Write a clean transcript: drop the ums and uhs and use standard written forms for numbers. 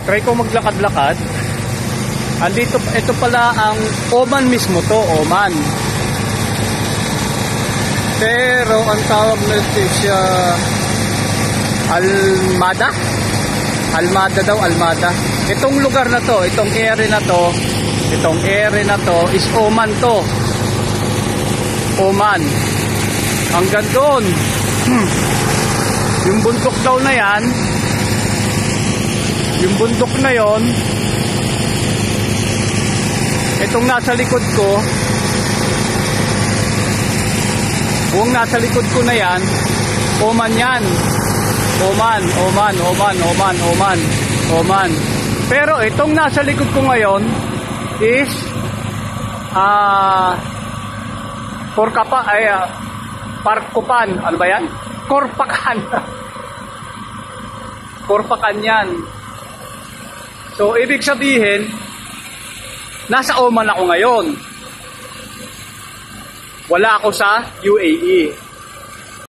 try ko maglakad-lakad. Andito, ito pala ang Oman mismo to, Oman. Pero ang tawag natin siya Almada. Almada daw, Almada. Itong lugar na to, itong area na to is Oman to. Oman. Hanggang doon. Yung bundok daw na yan, yung bundok na yon, itong nasa likod ko, kung nasa likod ko na yan, Oman yan. Oman. Pero itong nasa likod ko ngayon is Parkupan. Ano ba yan? Korpakan. Korpakan yan. So, ibig sabihin, nasa Oman ako ngayon. Wala ako sa UAE.